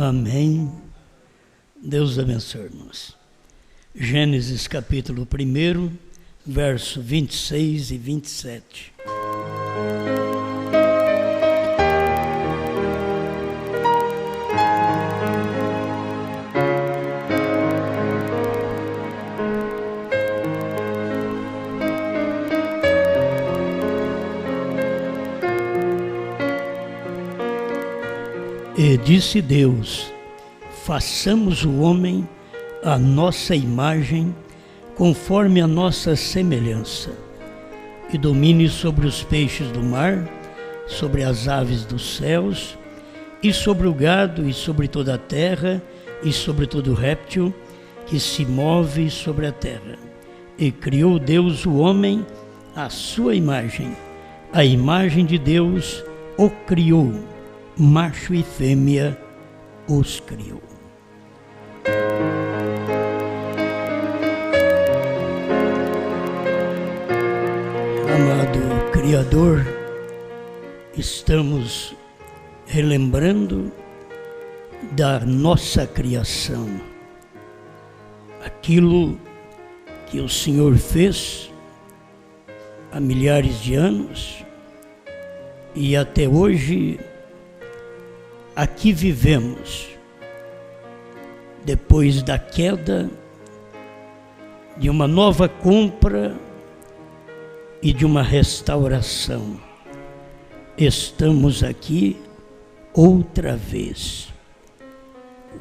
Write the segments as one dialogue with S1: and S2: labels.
S1: Amém. Deus abençoe, irmãos. Gênesis capítulo 1, verso 26 e 27. E disse Deus: façamos o homem à nossa imagem, conforme a nossa semelhança, e domine sobre os peixes do mar, sobre as aves dos céus, e sobre o gado, e sobre toda a terra, e sobre todo réptil que se move sobre a terra. E criou Deus o homem à sua imagem, a imagem de Deus o criou, macho e fêmea os criou. Amado Criador, estamos relembrando da nossa criação, aquilo que o Senhor fez há milhares de anos e até hoje aqui vivemos, depois da queda, de uma nova compra e de uma restauração. Estamos aqui outra vez.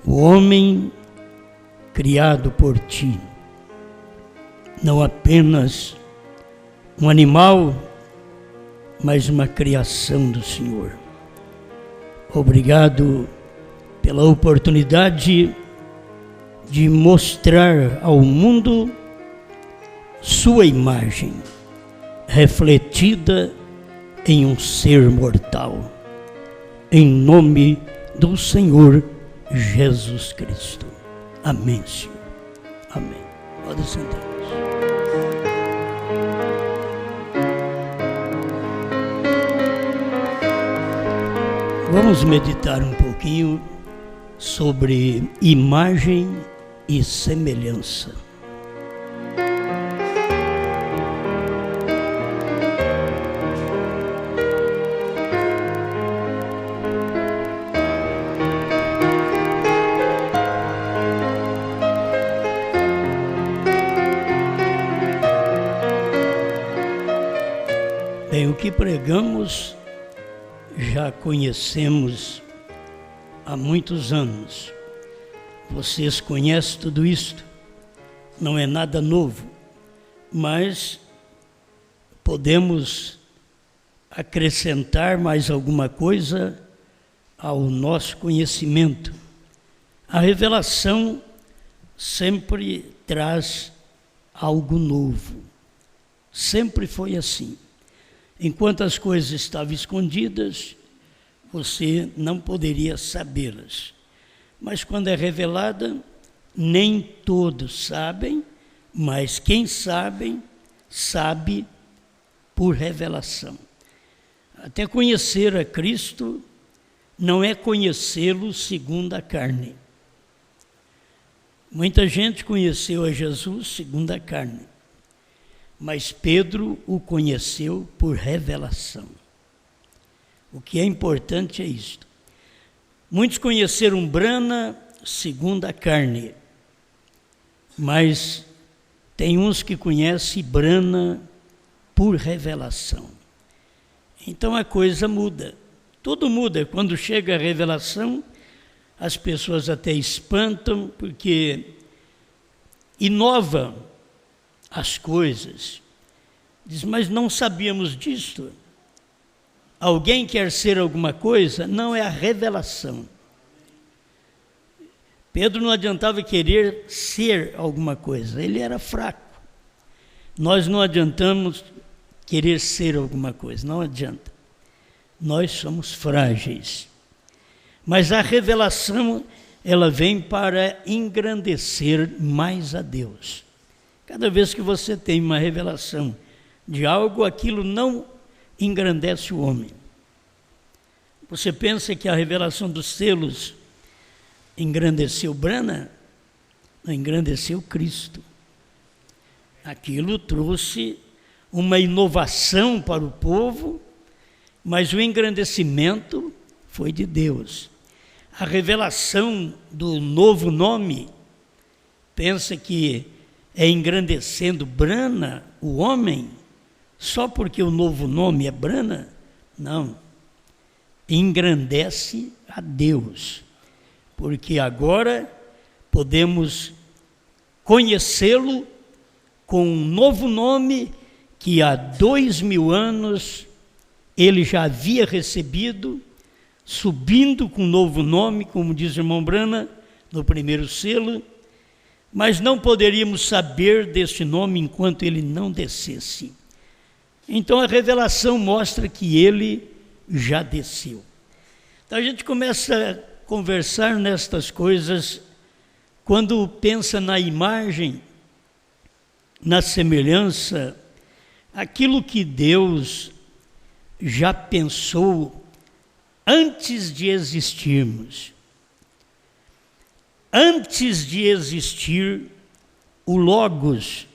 S1: O homem criado por ti, não apenas um animal, mas uma criação do Senhor. Obrigado pela oportunidade de mostrar ao mundo sua imagem, refletida em um ser mortal, em nome do Senhor Jesus Cristo. Amém, Senhor. Amém. Pode sentar. Vamos meditar um pouquinho sobre imagem e semelhança. Bem, o que pregamos já conhecemos há muitos anos. Vocês conhecem tudo isto, não é nada novo, mas podemos acrescentar mais alguma coisa ao nosso conhecimento. A revelação sempre traz algo novo, sempre foi assim. Enquanto as coisas estavam escondidas, você não poderia sabê-las. Mas quando é revelada, nem todos sabem, mas quem sabe, sabe por revelação. Até conhecer a Cristo não é conhecê-lo segundo a carne. Muita gente conheceu a Jesus segundo a carne, mas Pedro o conheceu por revelação. O que é importante é isto. Muitos conheceram Brana segundo a carne, mas tem uns que conhecem Brana por revelação. Então a coisa muda, tudo muda. Quando chega a revelação, as pessoas até espantam, porque inova as coisas. Diz, mas não sabíamos disto. Alguém quer ser alguma coisa? Não, é a revelação. Pedro não adiantava querer ser alguma coisa, ele era fraco. Nós não adiantamos querer ser alguma coisa, não adianta. Nós somos frágeis. Mas a revelação, ela vem para engrandecer mais a Deus. Cada vez que você tem uma revelação de algo, aquilo não engrandece o homem. Você pensa que a revelação dos selos engrandeceu Brana? Não engrandeceu Cristo. Aquilo trouxe uma inovação para o povo, mas o engrandecimento foi de Deus. A revelação do novo nome, pensa que é engrandecendo Brana, o homem, só porque o novo nome é Brana? Não. Engrandece a Deus, porque agora podemos conhecê-lo com um novo nome que há 2000 anos ele já havia recebido, subindo com um novo nome, como diz o irmão Brana, no primeiro selo, mas não poderíamos saber deste nome enquanto ele não descesse. Então a revelação mostra que ele já desceu. Então a gente começa a conversar nestas coisas quando pensa na imagem, na semelhança, aquilo que Deus já pensou antes de existirmos. Antes de existir o Logos,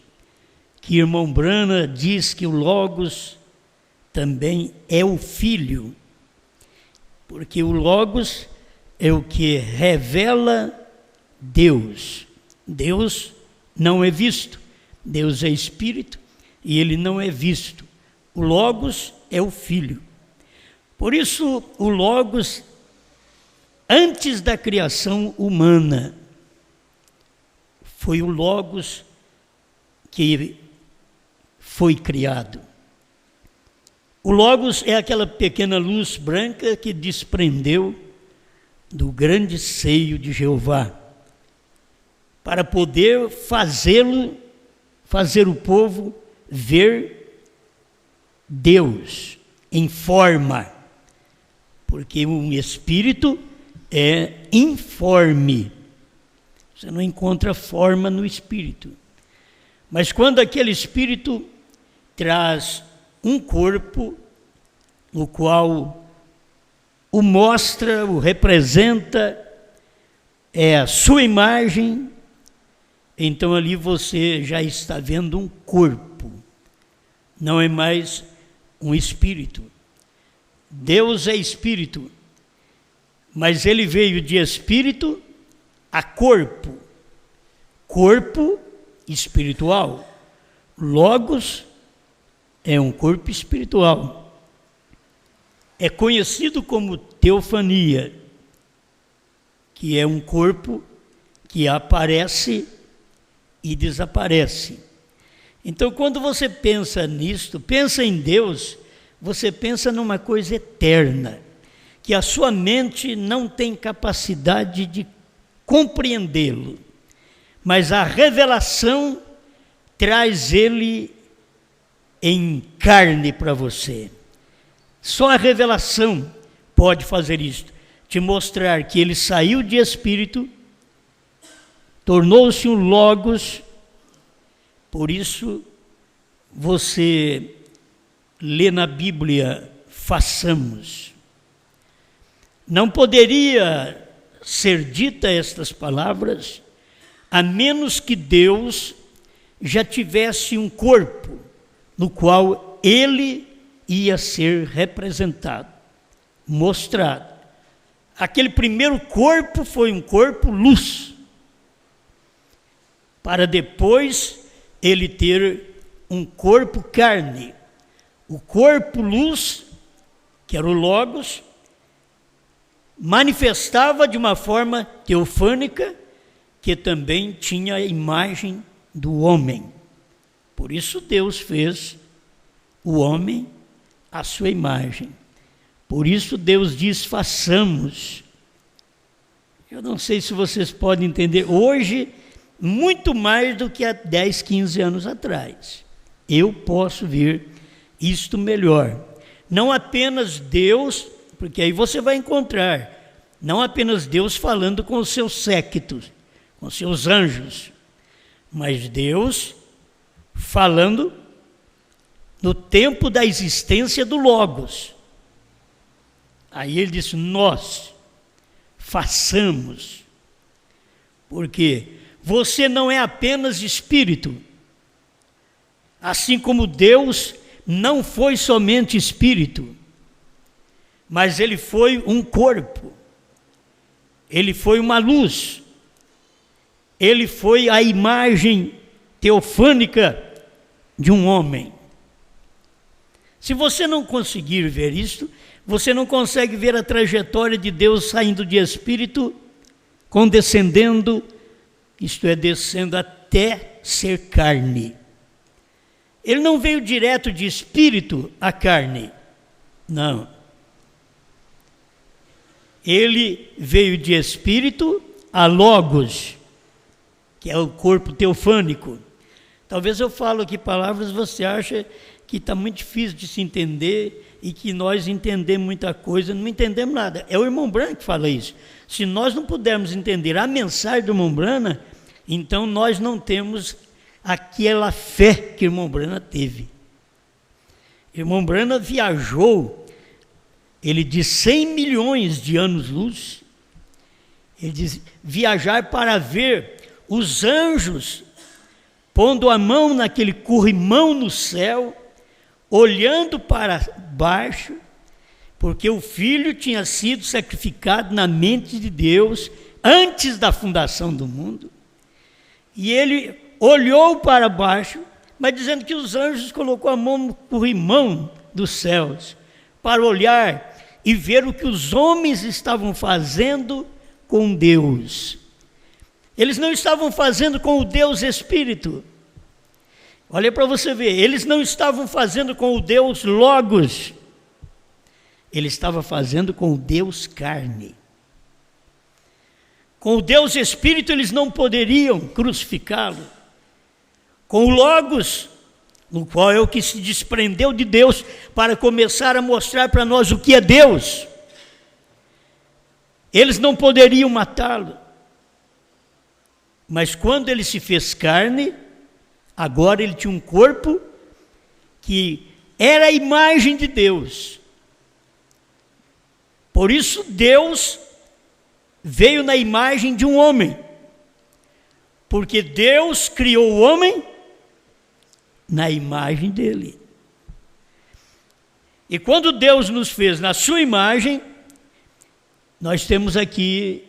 S1: que irmão Brana diz que o Logos também é o Filho, porque o Logos é o que revela Deus. Deus não é visto, Deus é Espírito e ele não é visto. O Logos é o Filho. Por isso, o Logos, antes da criação humana, foi o Logos que foi criado. O Logos é aquela pequena luz branca que desprendeu do grande seio de Jeová, para poder fazer o povo ver Deus em forma, porque um espírito é informe, você não encontra forma no espírito, mas quando aquele espírito traz um corpo, no qual o mostra, o representa, é a sua imagem, então ali você já está vendo um corpo, não é mais um espírito. Deus é espírito, mas ele veio de espírito a corpo, corpo espiritual. Logos é um corpo espiritual. É conhecido como teofania, que é um corpo que aparece e desaparece. Então, quando você pensa nisto, pensa em Deus, você pensa numa coisa eterna, que a sua mente não tem capacidade de compreendê-lo, mas a revelação traz ele em carne para você. Só a revelação pode fazer isto, te mostrar que ele saiu de espírito, tornou-se um Logos. Por isso você lê na Bíblia, façamos. Não poderia ser dita estas palavras a menos que Deus já tivesse um corpo no qual ele ia ser representado, mostrado. Aquele primeiro corpo foi um corpo luz, para depois ele ter um corpo carne. O corpo luz, que era o Logos, manifestava de uma forma teofânica, que também tinha a imagem do homem. Por isso Deus fez o homem à sua imagem. Por isso Deus diz, façamos. Eu não sei se vocês podem entender, hoje, muito mais do que há 10, 15 anos atrás. Eu posso ver isto melhor. Não apenas Deus, porque aí você vai encontrar, não apenas Deus falando com os seus séquitos, com os seus anjos, mas Deus falando no tempo da existência do Logos. Aí ele disse, nós façamos. Porque você não é apenas espírito, assim como Deus não foi somente espírito, mas ele foi um corpo, ele foi uma luz, ele foi a imagem teofânica de um homem. Se você não conseguir ver isto, você não consegue ver a trajetória de Deus saindo de espírito, condescendendo, isto é, descendo até ser carne. Ele não veio direto de espírito à carne, não. Ele veio de espírito a logos, que é o corpo teofânico. Talvez eu falo aqui palavras, você acha que está muito difícil de se entender e que nós entendemos muita coisa, não entendemos nada. É o irmão Branham que fala isso. Se nós não pudermos entender a mensagem do irmão Branham, então nós não temos aquela fé que o irmão Branham teve. O irmão Branham viajou, ele diz 100 milhões de anos-luz, ele diz viajar para ver os anjos pondo a mão naquele corrimão no céu, olhando para baixo, porque o Filho tinha sido sacrificado na mente de Deus antes da fundação do mundo, e ele olhou para baixo, mas dizendo que os anjos colocou a mão no corrimão dos céus, para olhar e ver o que os homens estavam fazendo com Deus. Eles não estavam fazendo com o Deus Espírito. Olha para você ver, eles não estavam fazendo com o Deus Logos. Ele estava fazendo com o Deus carne. Com o Deus Espírito eles não poderiam crucificá-lo. Com o Logos, no qual é o que se desprendeu de Deus para começar a mostrar para nós o que é Deus, eles não poderiam matá-lo. Mas quando ele se fez carne, agora ele tinha um corpo que era a imagem de Deus. Por isso Deus veio na imagem de um homem, porque Deus criou o homem na imagem dele. E quando Deus nos fez na sua imagem, nós temos aqui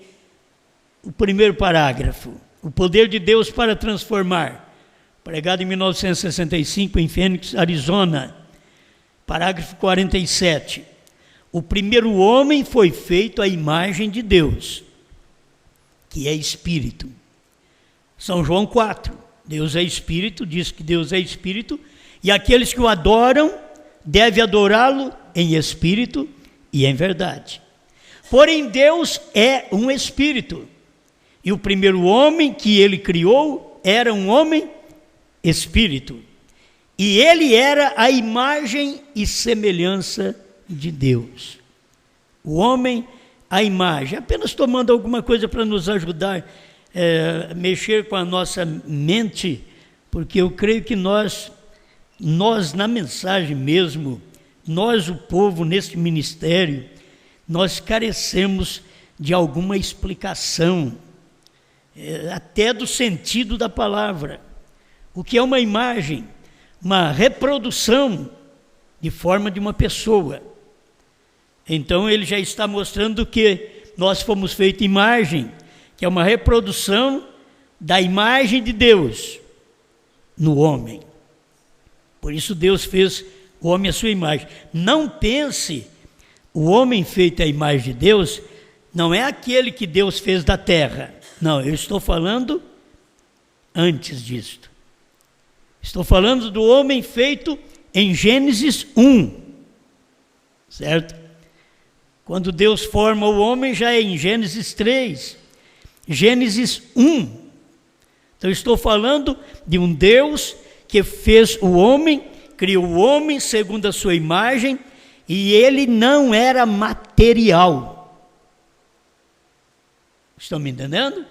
S1: o primeiro parágrafo, o poder de Deus para transformar, pregado em 1965 em Phoenix, Arizona, parágrafo 47. O primeiro homem foi feito à imagem de Deus, que é Espírito. São João 4, Deus é Espírito, diz que Deus é Espírito, e aqueles que o adoram devem adorá-lo em Espírito e em verdade. Porém, Deus é um Espírito, e o primeiro homem que ele criou era um homem Espírito, e ele era a imagem e semelhança de Deus. O homem, a imagem, apenas tomando alguma coisa para nos ajudar a mexer com a nossa mente, porque eu creio que nós na mensagem mesmo, nós o povo neste ministério, nós carecemos de alguma explicação, até do sentido da palavra. O que é uma imagem? Uma reprodução de forma de uma pessoa. Então ele já está mostrando que nós fomos feitos imagem, que é uma reprodução da imagem de Deus no homem. Por isso Deus fez o homem à sua imagem. Não pense, o homem feito à imagem de Deus não é aquele que Deus fez da terra. Não, eu estou falando antes disto. Estou falando do homem feito em Gênesis 1, certo? Quando Deus forma o homem, já é em Gênesis 3, Gênesis 1. Então estou falando de um Deus que fez o homem, criou o homem segundo a sua imagem, e ele não era material. Estão me entendendo?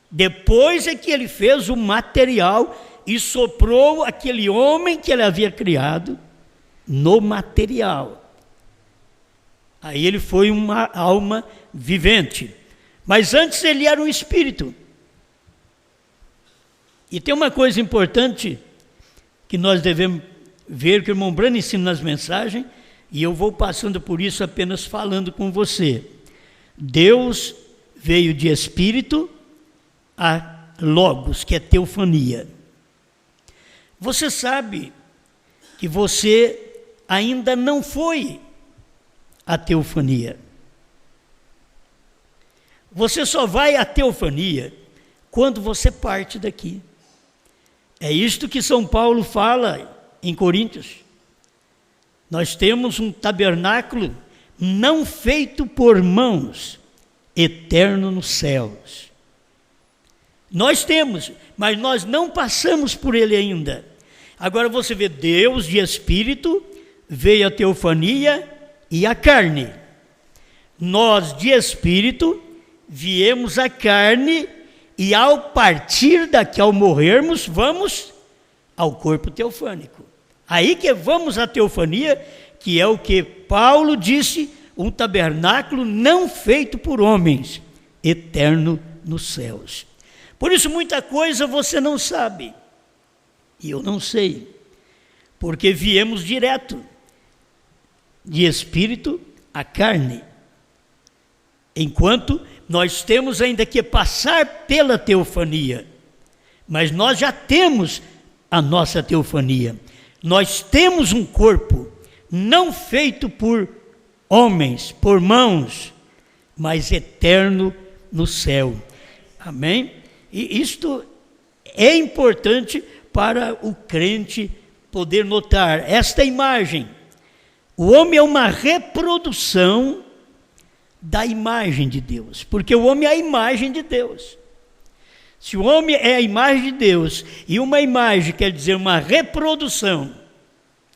S1: Depois é que ele fez o material e soprou aquele homem que ele havia criado no material. Aí ele foi uma alma vivente. Mas antes ele era um espírito. E tem uma coisa importante que nós devemos ver, que o irmão Brano ensina nas mensagens, e eu vou passando por isso apenas falando com você. Deus veio de espírito a logos, que é teofania. Você sabe que você ainda não foi a teofania. Você só vai à teofania quando você parte daqui. É isto que São Paulo fala em Coríntios. Nós temos um tabernáculo não feito por mãos, eterno nos céus. Nós temos, mas nós não passamos por ele ainda. Agora você vê, Deus de espírito, veio a teofania e a carne. Nós de espírito viemos a carne e ao partir daqui, ao morrermos, vamos ao corpo teofânico. Aí que vamos à teofania, que é o que Paulo disse, um tabernáculo não feito por homens, eterno nos céus. Por isso muita coisa você não sabe, e eu não sei, porque viemos direto de espírito à carne, enquanto nós temos ainda que passar pela teofania, mas nós já temos a nossa teofania. Nós temos um corpo não feito por homens, por mãos, mas eterno no céu. Amém? E isto é importante para o crente poder notar esta imagem. O homem é uma reprodução da imagem de Deus, porque o homem é a imagem de Deus. Se o homem é a imagem de Deus, e uma imagem quer dizer uma reprodução,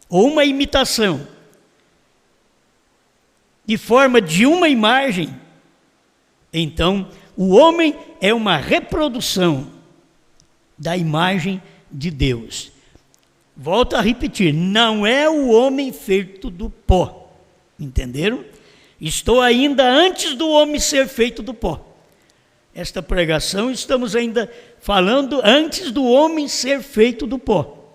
S1: ou uma imitação, de forma de uma imagem, então o homem é uma reprodução da imagem de Deus. Volto a repetir, não é o homem feito do pó, entenderam? Estou ainda antes do homem ser feito do pó. Esta pregação estamos ainda falando antes do homem ser feito do pó,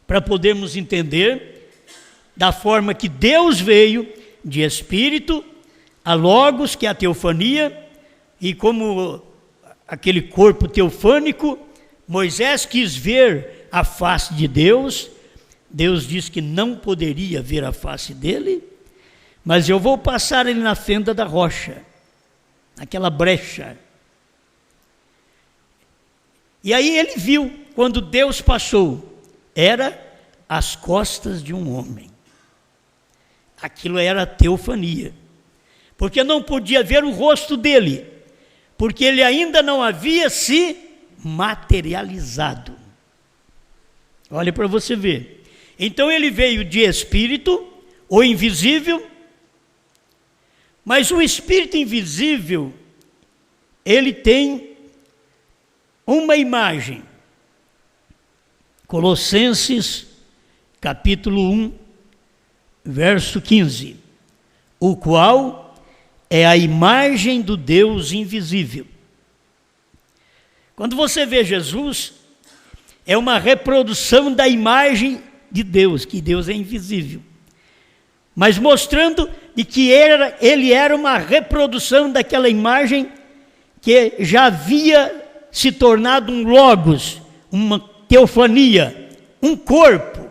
S1: para podermos entender da forma que Deus veio de espírito a logos, que é a teofania, e como aquele corpo teofânico, Moisés quis ver a face de Deus. Deus disse que não poderia ver a face dele, mas eu vou passar ele na fenda da rocha, naquela brecha. E aí ele viu, quando Deus passou, era as costas de um homem. Aquilo era a teofania, porque não podia ver o rosto dele, porque ele ainda não havia se materializado. Olha para você ver. Então ele veio de espírito, o invisível, mas o espírito invisível, ele tem uma imagem. Colossenses, capítulo 1, verso 15. O qual é a imagem do Deus invisível. Quando você vê Jesus, é uma reprodução da imagem de Deus, que Deus é invisível, mas mostrando de que ele era uma reprodução daquela imagem que já havia se tornado um logos, uma teofania, um corpo,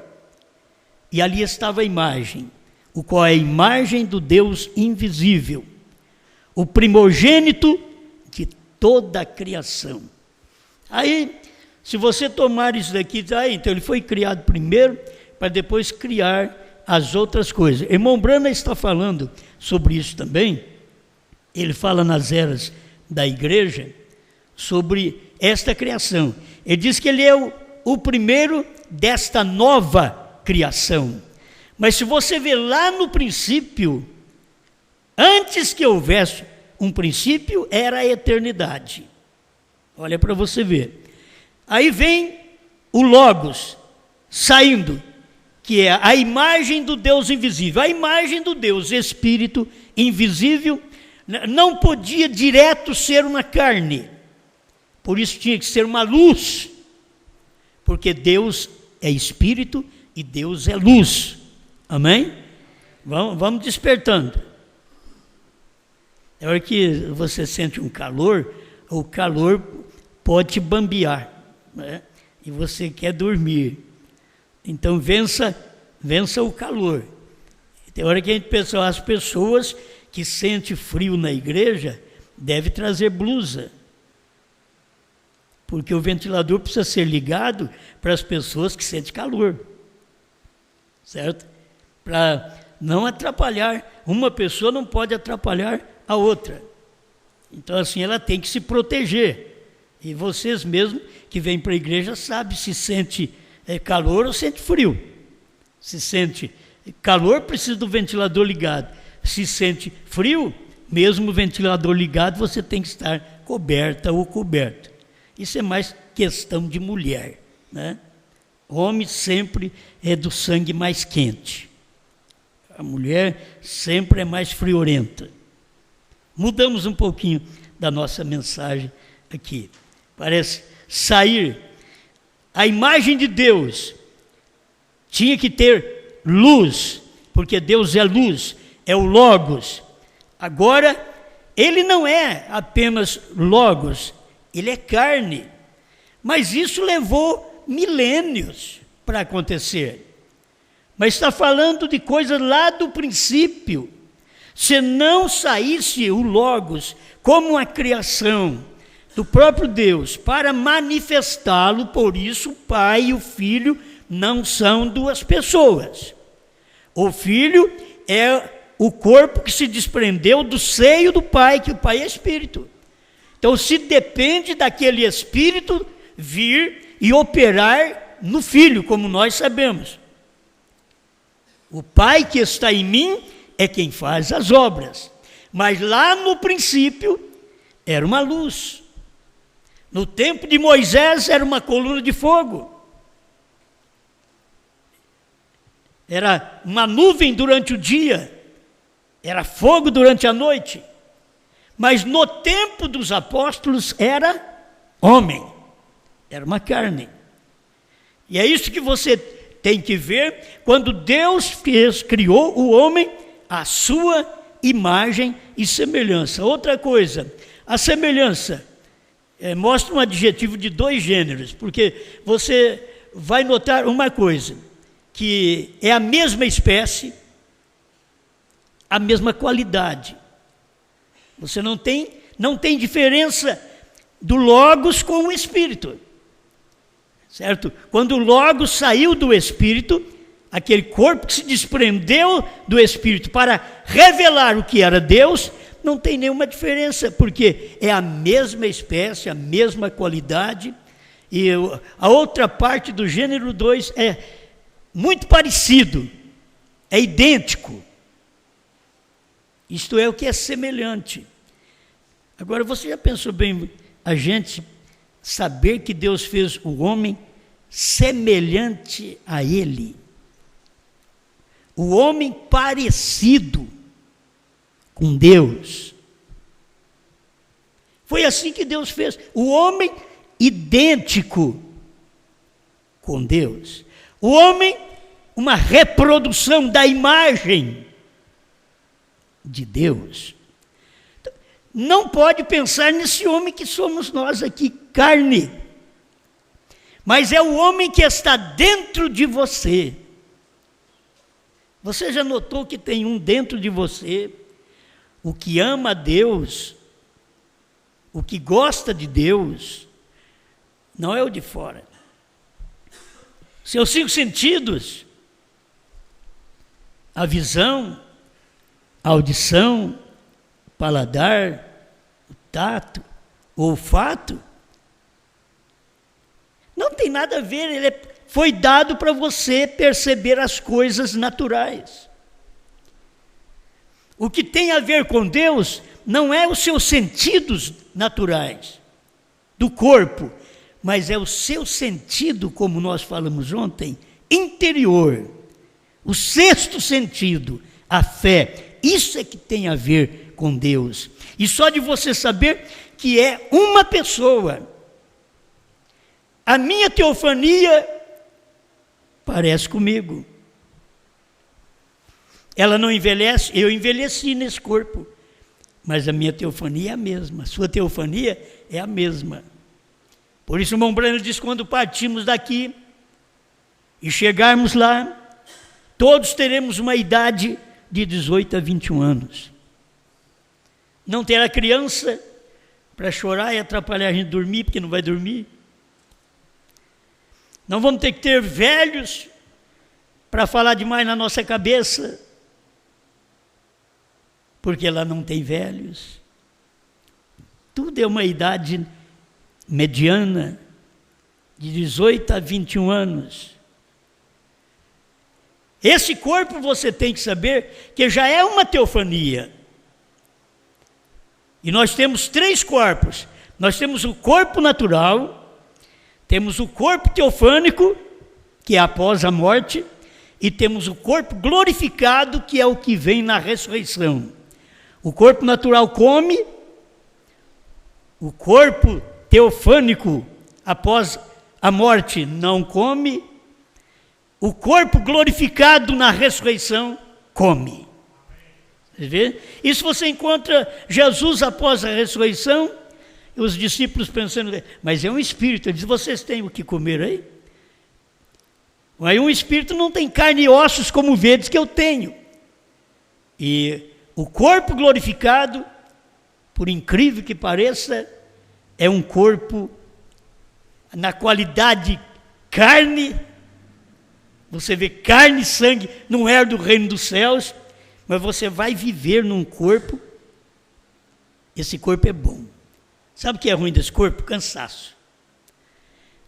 S1: e ali estava a imagem, o qual é a imagem do Deus invisível, o primogênito de toda a criação. Aí, se você tomar isso daqui, então ele foi criado primeiro, para depois criar as outras coisas. Irmão Brana está falando sobre isso também. Ele fala nas eras da igreja sobre esta criação. Ele diz que ele é o primeiro desta nova criação. Mas se você ver lá no princípio, antes que houvesse um princípio, era a eternidade. Olha para você ver. Aí vem o Logos saindo, que é a imagem do Deus invisível. A imagem do Deus Espírito invisível não podia direto ser uma carne, por isso tinha que ser uma luz. porque Deus é espírito e Deus é luz. Amém? Vamos despertando. Na hora que você sente um calor, o calor pode te bambear, né? E você quer dormir. Então vença o calor. Tem hora que a gente pensa, as pessoas que sentem frio na igreja devem trazer blusa. Porque o ventilador precisa ser ligado para as pessoas que sentem calor. Certo? Para não atrapalhar. Uma pessoa não pode atrapalhar a outra. Então assim ela tem que se proteger. E vocês mesmos que vêm para a igreja sabem se sente calor ou sente frio. Se sente calor, precisa do ventilador ligado. Se sente frio, mesmo o ventilador ligado, você tem que estar coberta ou coberto. Isso é mais questão de mulher, né? Homem sempre é do sangue mais quente. A mulher sempre é mais friorenta. Mudamos um pouquinho da nossa mensagem aqui. Parece sair. A imagem de Deus tinha que ter luz, porque Deus é luz, é o Logos. Agora, ele não é apenas Logos, ele é carne. Mas isso levou milênios para acontecer. Mas está falando de coisas lá do princípio. Se não saísse o Logos como a criação do próprio Deus para manifestá-lo, por isso o Pai e o Filho não são duas pessoas. O Filho é o corpo que se desprendeu do seio do Pai, que o Pai é Espírito. Então se depende daquele Espírito vir e operar no Filho, como nós sabemos. O Pai que está em mim é quem faz as obras. Mas lá no princípio era uma luz. No tempo de Moisés era uma coluna de fogo. Era uma nuvem durante o dia. Era fogo durante a noite. Mas no tempo dos apóstolos era homem. Era uma carne. E é isso que você tem que ver quando Deus criou o homem à sua imagem e semelhança. Outra coisa, a semelhança mostra um adjetivo de dois gêneros, porque você vai notar uma coisa, que é a mesma espécie, a mesma qualidade. Você não tem diferença do Logos com o Espírito. Certo? Quando o Logos saiu do Espírito, aquele corpo que se desprendeu do Espírito para revelar o que era Deus, não tem nenhuma diferença, porque é a mesma espécie, a mesma qualidade, e a outra parte do gênero 2 é muito parecido, é idêntico. Isto é o que é semelhante. Agora, você já pensou bem, a gente saber que Deus fez o homem semelhante a ele? O homem parecido com Deus. Foi assim que Deus fez. O homem idêntico com Deus. O homem, uma reprodução da imagem de Deus. Não pode pensar nesse homem que somos nós aqui, carne. Mas é o homem que está dentro de você. Você já notou que tem um dentro de você, o que ama a Deus, o que gosta de Deus, não é o de fora. Seus 5 sentidos, a visão, a audição, o paladar, o tato, o olfato, não tem nada a ver, ele foi dado para você perceber as coisas naturais. O que tem a ver com Deus não é os seus sentidos naturais do corpo, mas é o seu sentido, como nós falamos ontem, interior. O 6º sentido, a fé. Isso é que tem a ver com Deus. E só de você saber que é uma pessoa, A minha teofania parece comigo. Ela não envelhece, eu envelheci nesse corpo, mas a minha teofania é a mesma, a sua teofania é a mesma. Por isso o irmão Branham diz, quando partimos daqui e chegarmos lá, todos teremos uma idade de 18 a 21 anos. Não terá criança para chorar e atrapalhar a gente dormir, porque não vai dormir. Não vamos ter que ter velhos para falar demais na nossa cabeça, porque lá não tem velhos. Tudo é uma idade mediana, de 18 a 21 anos. Esse corpo você tem que saber que já é uma teofania. E nós temos 3 corpos. Nós temos o corpo natural, temos o corpo teofânico, que é após a morte, e temos o corpo glorificado, que é o que vem na ressurreição. O corpo natural come, o corpo teofânico, após a morte, não come, o corpo glorificado na ressurreição come. Você vê? Isso você encontra Jesus após a ressurreição, e os discípulos pensando, mas é um espírito. Ele diz, vocês têm o que comer aí? Aí um espírito não tem carne e ossos como vedes que eu tenho. E o corpo glorificado, por incrível que pareça, é um corpo na qualidade carne. Você vê carne e sangue, não é do reino dos céus, mas você vai viver num corpo, esse corpo é bom. Sabe o que é ruim desse corpo? Cansaço.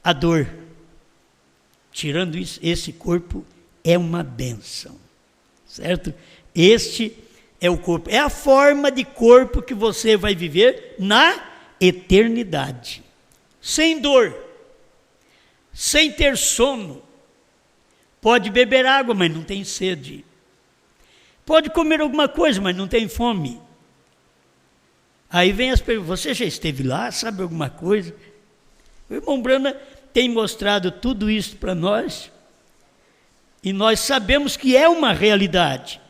S1: A dor. Tirando isso, esse corpo é uma bênção, certo? Este é o corpo, é a forma de corpo que você vai viver na eternidade. Sem dor, sem ter sono. Pode beber água, mas não tem sede. Pode comer alguma coisa, mas não tem fome. Aí vem as perguntas, você já esteve lá, sabe alguma coisa? O irmão Branham tem mostrado tudo isso para nós, e nós sabemos que é uma realidade.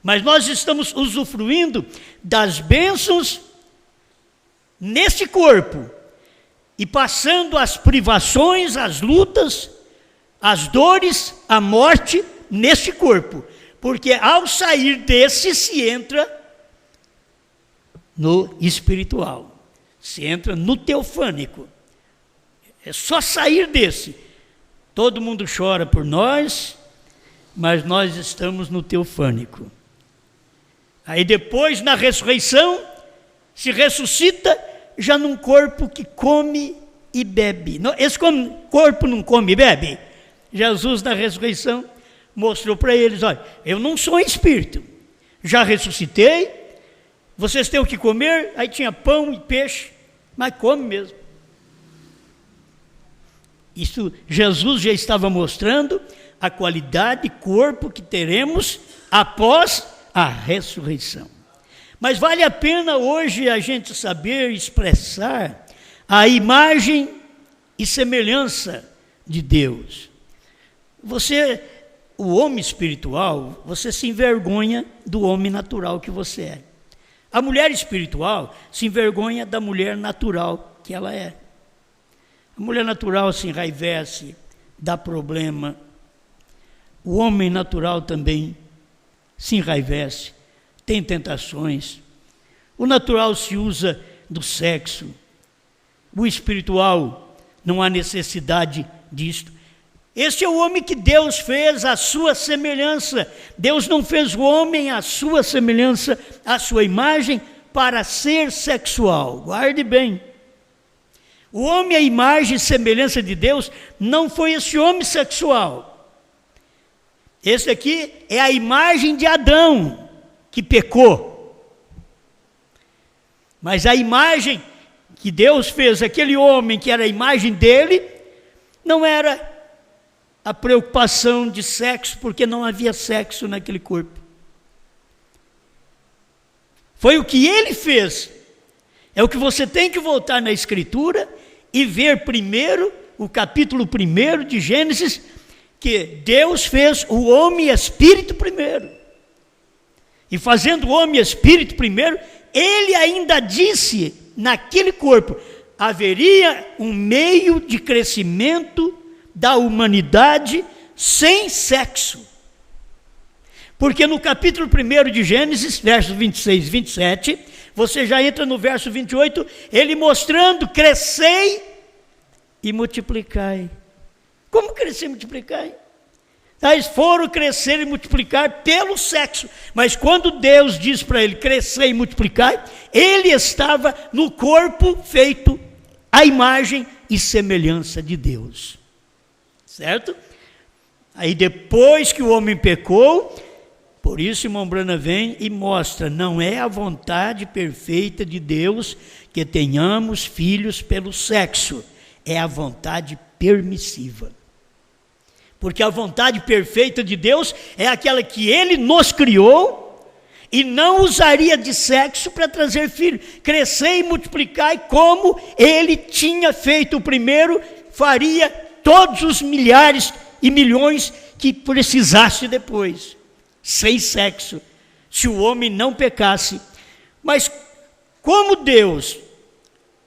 S1: Mas nós estamos usufruindo das bênçãos nesse corpo, e passando as privações, as lutas, as dores, a morte nesse corpo. Porque ao sair desse se entra no espiritual, se entra no teofânico. É só sair desse. Todo mundo chora por nós, mas nós estamos no teofânico. Aí depois, na ressurreição, se ressuscita já num corpo que come e bebe. Esse corpo não come e bebe. Jesus, na ressurreição, mostrou para eles, olha, eu não sou espírito, já ressuscitei, vocês têm o que comer, aí tinha pão e peixe, mas come mesmo. Isso, Jesus já estava mostrando a qualidade de corpo que teremos após a ressurreição. Mas vale a pena hoje a gente saber expressar a imagem e semelhança de Deus. O homem espiritual, você se envergonha do homem natural que você é. A mulher espiritual se envergonha da mulher natural que ela é. A mulher natural se enraivece, dá problema. O homem natural também se enraivece, tem tentações. O natural se usa do sexo. O espiritual não há necessidade disto. Este é o homem que Deus fez à sua semelhança. Deus não fez o homem à sua semelhança, à sua imagem, para ser sexual. Guarde bem. O homem, à imagem e semelhança de Deus, não foi esse homem sexual. Esse aqui é a imagem de Adão, que pecou. Mas a imagem que Deus fez, aquele homem que era a imagem dele, não era a preocupação de sexo, porque não havia sexo naquele corpo. Foi o que ele fez. É o que você tem que voltar na Escritura e ver primeiro o capítulo 1 de Gênesis, que Deus fez o homem espírito primeiro. E fazendo o homem espírito primeiro, ele ainda disse naquele corpo, haveria um meio de crescimento da humanidade sem sexo. Porque no capítulo 1 de Gênesis, versos 26 e 27, você já entra no verso 28, ele mostrando, crescei e multiplicai. Como crescer e multiplicar? Eles foram crescer e multiplicar pelo sexo, mas quando Deus diz para ele crescer e multiplicar, ele estava no corpo feito à imagem e semelhança de Deus, certo? Aí depois que o homem pecou, por isso irmão Branham vem e mostra, não é a vontade perfeita de Deus que tenhamos filhos pelo sexo, é a vontade permissiva. Porque a vontade perfeita de Deus é aquela que Ele nos criou e não usaria de sexo para trazer filho. Crescer e multiplicar como Ele tinha feito o primeiro, faria todos os milhares e milhões que precisasse depois, sem sexo, se o homem não pecasse. Mas como Deus,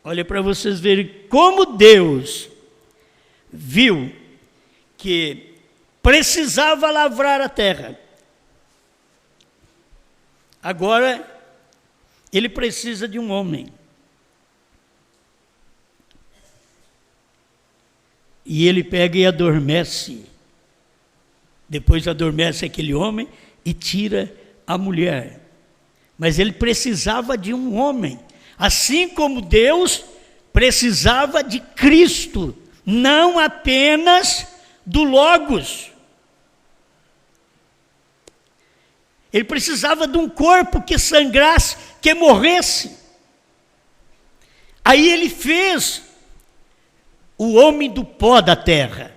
S1: olha para vocês verem, como Deus viu que precisava lavrar a terra, agora ele precisa de um homem. E ele pega e adormece. Depois adormece aquele homem e tira a mulher. Mas ele precisava de um homem. Assim como Deus precisava de Cristo, não apenas do Logos. Ele precisava de um corpo que sangrasse, que morresse. Aí ele fez o homem do pó da terra.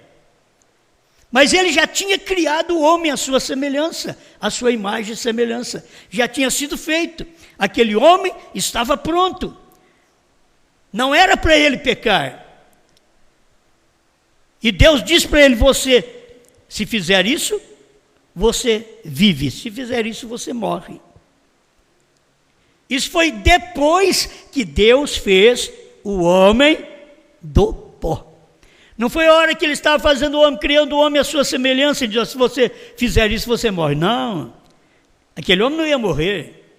S1: Mas ele já tinha criado o homem à sua semelhança, à sua imagem e semelhança. Já tinha sido feito. Aquele homem estava pronto. Não era para ele pecar. E Deus diz para ele, você, se fizer isso, você vive. Se fizer isso, você morre. Isso foi depois que Deus fez o homem do pó. Não foi a hora que ele estava fazendo o homem, criando o homem à sua semelhança, e disse, se você fizer isso, você morre. Não, aquele homem não ia morrer.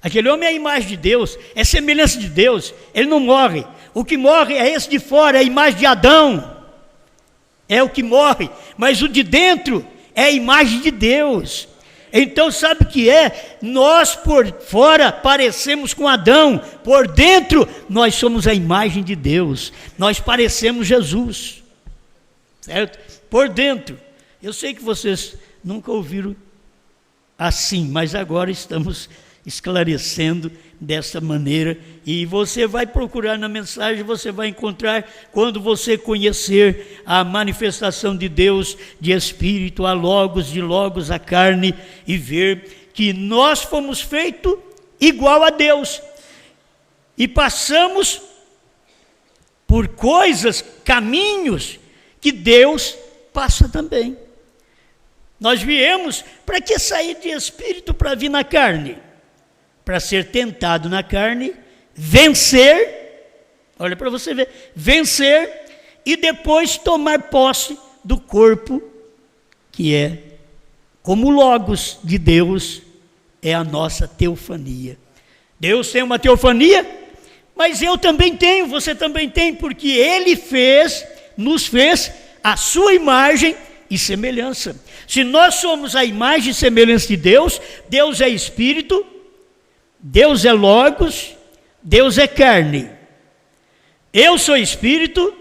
S1: Aquele homem é a imagem de Deus, é semelhança de Deus, ele não morre. O que morre é esse de fora, é a imagem de Adão. É o que morre, mas o de dentro é a imagem de Deus. Então sabe o que é? Nós por fora parecemos com Adão, por dentro nós somos a imagem de Deus, nós parecemos Jesus, certo? Por dentro, eu sei que vocês nunca ouviram assim, mas agora estamos esclarecendo dessa maneira, e você vai procurar na mensagem, você vai encontrar, quando você conhecer a manifestação de Deus, de Espírito, a Logos, de Logos a carne, e ver que nós fomos feitos igual a Deus, e passamos por coisas, caminhos, que Deus passa também. Nós viemos, para que sair de Espírito para vir na carne? Para ser tentado na carne, vencer, olha para você ver, vencer e depois tomar posse do corpo, que é, como Logos de Deus, é a nossa teofania. Deus tem uma teofania, mas eu também tenho, você também tem, porque Ele nos fez a sua imagem e semelhança. Se nós somos a imagem e semelhança de Deus, Deus é Espírito, Deus é Logos, Deus é carne. Eu sou Espírito,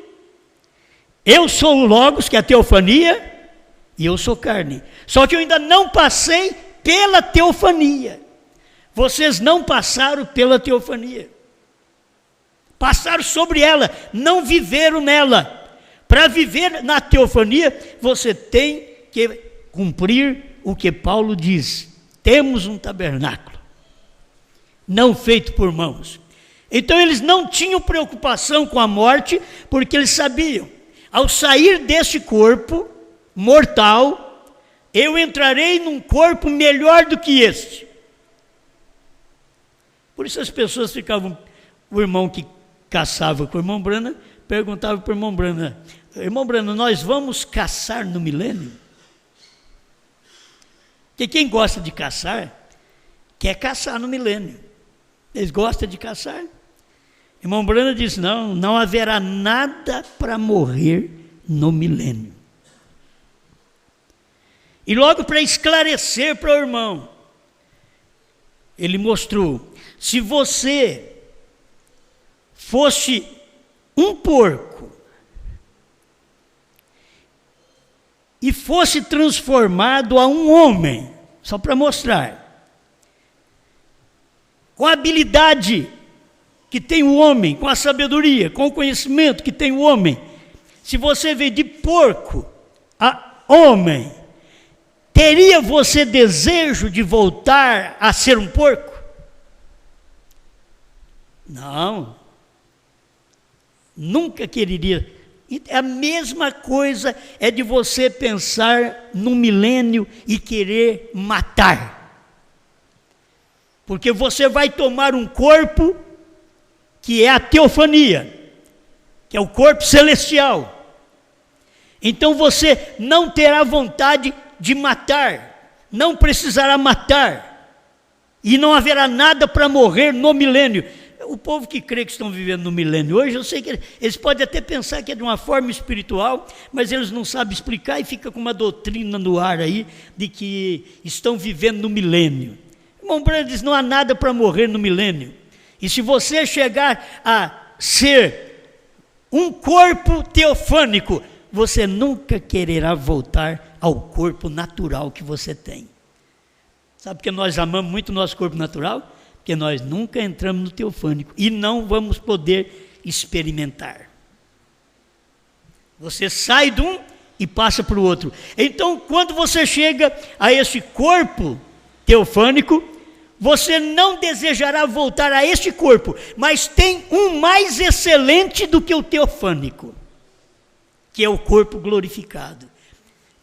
S1: eu sou o Logos, que é a teofania, e eu sou carne. Só que eu ainda não passei pela teofania. Vocês não passaram pela teofania. Passaram sobre ela, não viveram nela. Para viver na teofania, você tem que cumprir o que Paulo diz. Temos um tabernáculo, não feito por mãos. Então eles não tinham preocupação com a morte, porque eles sabiam, ao sair deste corpo mortal, eu entrarei num corpo melhor do que este. Por isso as pessoas ficavam, o irmão que caçava com o irmão Brana, perguntava para o irmão Brana, irmão Brana, nós vamos caçar no milênio? Porque quem gosta de caçar, quer caçar no milênio. Eles gostam de caçar. Irmão Brana diz, não haverá nada para morrer no milênio. E logo para esclarecer para o irmão, ele mostrou, se você fosse um porco e fosse transformado a um homem, só para mostrar, com a habilidade que tem o homem, com a sabedoria, com o conhecimento que tem o homem, se você veio de porco a homem, teria você desejo de voltar a ser um porco? Não. Nunca quereria. A mesma coisa é de você pensar no milênio e querer matar. Porque você vai tomar um corpo que é a teofania, que é o corpo celestial. Então você não terá vontade de matar, não precisará matar, e não haverá nada para morrer no milênio. O povo que crê que estão vivendo no milênio hoje, eu sei que eles podem até pensar que é de uma forma espiritual, mas eles não sabem explicar e fica com uma doutrina no ar aí, de que estão vivendo no milênio. O irmão Branham diz, não há nada para morrer no milênio, e se você chegar a ser um corpo teofânico, você nunca quererá voltar ao corpo natural que você tem. Sabe porque nós amamos muito o nosso corpo natural? Porque nós nunca entramos no teofânico e não vamos poder experimentar. Você sai de um e passa para o outro. Então, quando você chega a esse corpo teofânico, você não desejará voltar a este corpo, mas tem um mais excelente do que o teofânico, que é o corpo glorificado.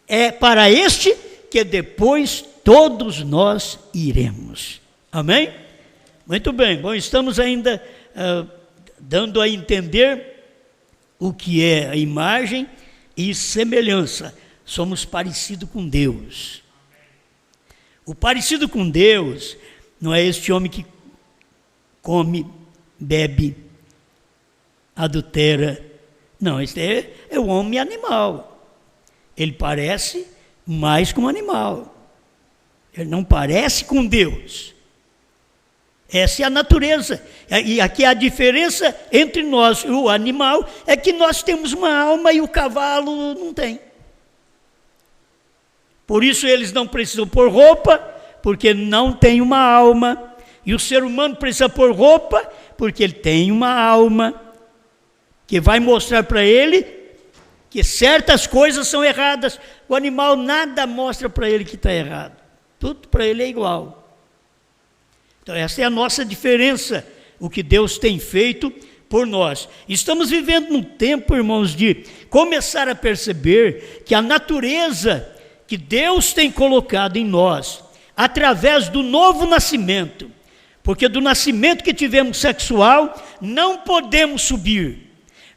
S1: É para este que depois todos nós iremos. Amém? Muito bem, bom, estamos ainda dando a entender o que é a imagem e semelhança. Somos parecidos com Deus. O parecido com Deus não é este homem que come, bebe, adultera. Não, esse é o homem animal. Ele parece mais com um animal. Ele não parece com Deus. Essa é a natureza. E aqui a diferença entre nós e o animal é que nós temos uma alma e o cavalo não tem. Por isso eles não precisam pôr roupa, porque não tem uma alma. E o ser humano precisa pôr roupa, porque ele tem uma alma, que vai mostrar para ele que certas coisas são erradas. O animal nada mostra para ele que está errado. Tudo para ele é igual. Então essa é a nossa diferença, o que Deus tem feito por nós. Estamos vivendo num tempo, irmãos, de começar a perceber que a natureza que Deus tem colocado em nós, através do novo nascimento, porque do nascimento que tivemos sexual, não podemos subir.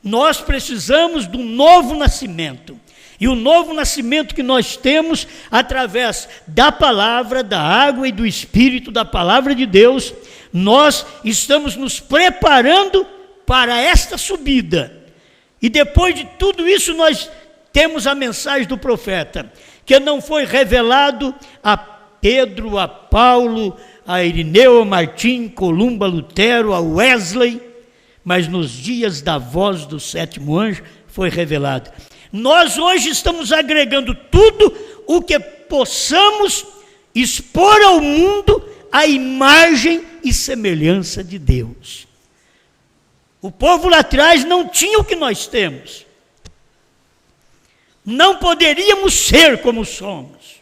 S1: Nós precisamos do novo nascimento. E o novo nascimento que nós temos, através da palavra, da água e do Espírito, da palavra de Deus, nós estamos nos preparando para esta subida. E depois de tudo isso, nós temos a mensagem do profeta, que não foi revelado a Pedro, a Paulo, a Irineu, a Martim, Columba, Lutero, a Wesley, mas nos dias da voz do sétimo anjo foi revelado. Nós hoje estamos agregando tudo o que possamos expor ao mundo a imagem e semelhança de Deus. O povo lá atrás não tinha o que nós temos. Não poderíamos ser como somos,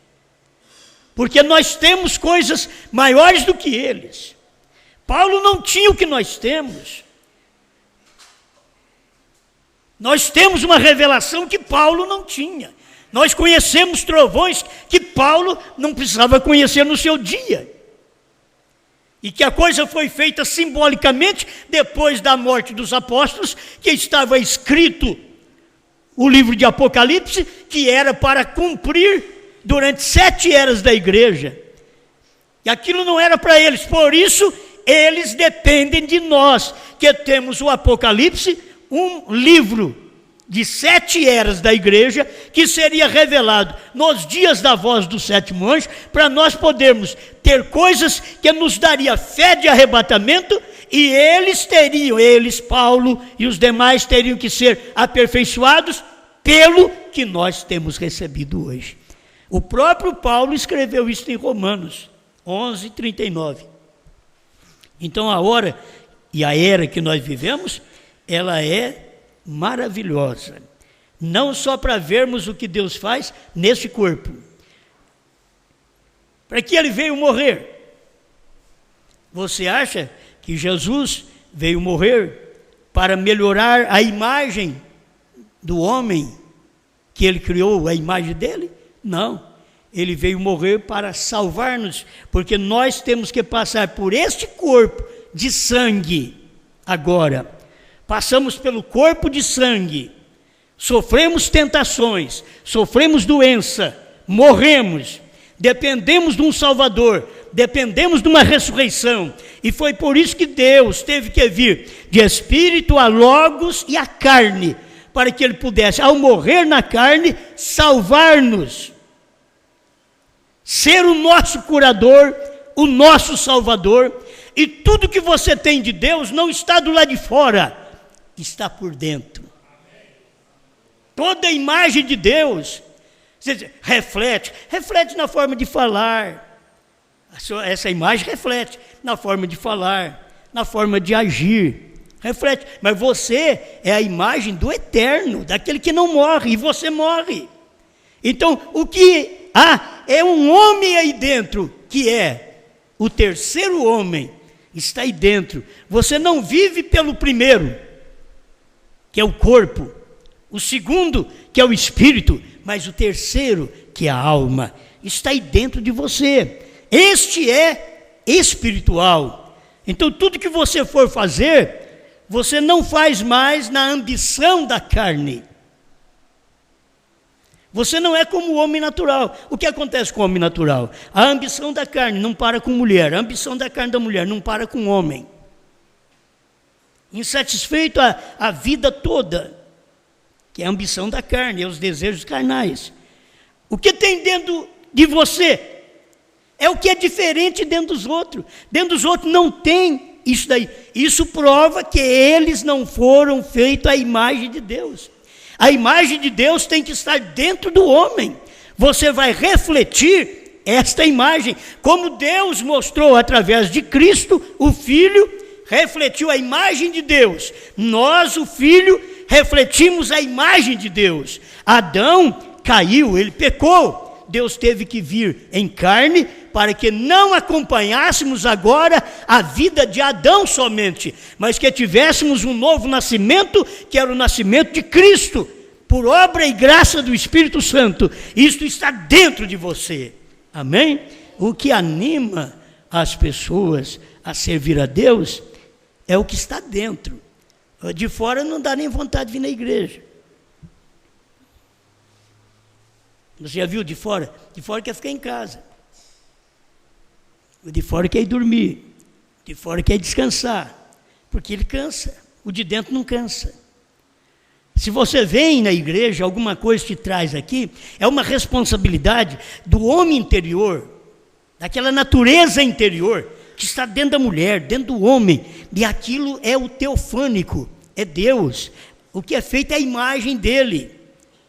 S1: porque nós temos coisas maiores do que eles. Paulo não tinha o que nós temos. Nós temos uma revelação que Paulo não tinha. Nós conhecemos trovões que Paulo não precisava conhecer no seu dia. E que a coisa foi feita simbolicamente depois da morte dos apóstolos, que estava escrito o livro de Apocalipse, que era para cumprir durante 7 eras da igreja. E aquilo não era para eles, por isso eles dependem de nós, que temos o Apocalipse, um livro de 7 eras da igreja, que seria revelado nos dias da voz do 7º anjo, para nós podermos ter coisas que nos daria fé de arrebatamento, e eles, Paulo e os demais, teriam que ser aperfeiçoados pelo que nós temos recebido hoje. O próprio Paulo escreveu isso em Romanos 11:39. Então a hora e a era que nós vivemos, ela é maravilhosa, não só para vermos o que Deus faz nesse corpo. Para que ele veio morrer? Você acha que Jesus veio morrer para melhorar a imagem do homem que ele criou, a imagem dele? Não, ele veio morrer para salvar-nos, porque nós temos que passar por este corpo de sangue agora. Passamos pelo corpo de sangue, sofremos tentações, sofremos doença, morremos, dependemos de um Salvador, dependemos de uma ressurreição, e foi por isso que Deus teve que vir de espírito a logos e a carne, para que ele pudesse, ao morrer na carne, salvar-nos, ser o nosso curador, o nosso Salvador. E tudo que você tem de Deus não está do lado de fora, está por dentro. Toda a imagem de Deus reflete na forma de falar. Essa imagem reflete na forma de falar, na forma de agir, reflete. Mas você é a imagem do eterno, daquele que não morre, e você morre. Então o que há é um homem aí dentro, que é o terceiro homem, está aí dentro. Você não vive pelo primeiro, que é o corpo, o segundo, que é o espírito, mas o terceiro, que é a alma, está aí dentro de você. Este é espiritual. Então tudo que você for fazer, você não faz mais na ambição da carne. Você não é como o homem natural. O que acontece com o homem natural? A ambição da carne não para com mulher, a ambição da carne da mulher não para com o homem. Insatisfeito a vida toda, que é a ambição da carne, é os desejos carnais. O que tem dentro de você é o que é diferente dentro dos outros. Dentro dos outros não tem isso daí. Isso prova que eles não foram feitos à imagem de Deus. A imagem de Deus tem que estar dentro do homem. Você vai refletir esta imagem, como Deus mostrou através de Cristo, o Filho, refletiu a imagem de Deus. Nós, o Filho, refletimos a imagem de Deus. Adão caiu, ele pecou. Deus teve que vir em carne para que não acompanhássemos agora a vida de Adão somente, mas que tivéssemos um novo nascimento, que era o nascimento de Cristo, por obra e graça do Espírito Santo. Isto está dentro de você. Amém? O que anima as pessoas a servir a Deus é o que está dentro. De fora não dá nem vontade de vir na igreja. Você já viu de fora? De fora quer ficar em casa. O de fora quer ir dormir. O de fora quer descansar. Porque ele cansa. O de dentro não cansa. Se você vem na igreja, alguma coisa te traz aqui, é uma responsabilidade do homem interior, daquela natureza interior, que está dentro da mulher, dentro do homem. E aquilo é o teofânico, é Deus. O que é feito é a imagem dele.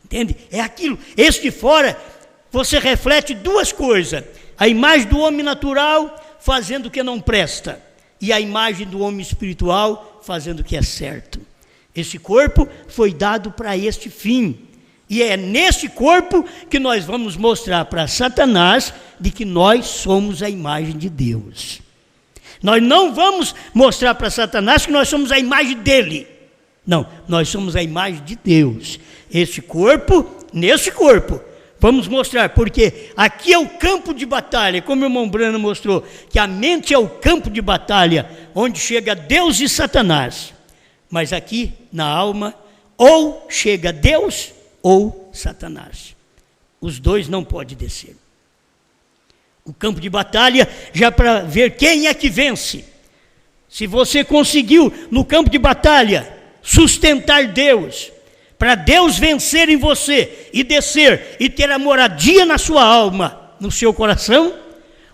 S1: Entende? É aquilo. Esse de fora, você reflete duas coisas. A imagem do homem natural fazendo o que não presta, e a imagem do homem espiritual fazendo o que é certo. Esse corpo foi dado para este fim. E é nesse corpo que nós vamos mostrar para Satanás de que nós somos a imagem de Deus. Nós não vamos mostrar para Satanás que nós somos a imagem dele. Não, nós somos a imagem de Deus. Esse corpo, nesse corpo, vamos mostrar, porque aqui é o campo de batalha, como o irmão Brano mostrou, que a mente é o campo de batalha, onde chega Deus e Satanás. Mas aqui, na alma, ou chega Deus ou Satanás. Os dois não podem descer. O campo de batalha, já para ver quem é que vence. Se você conseguiu, no campo de batalha, sustentar Deus, para Deus vencer em você e descer e ter a moradia na sua alma, no seu coração,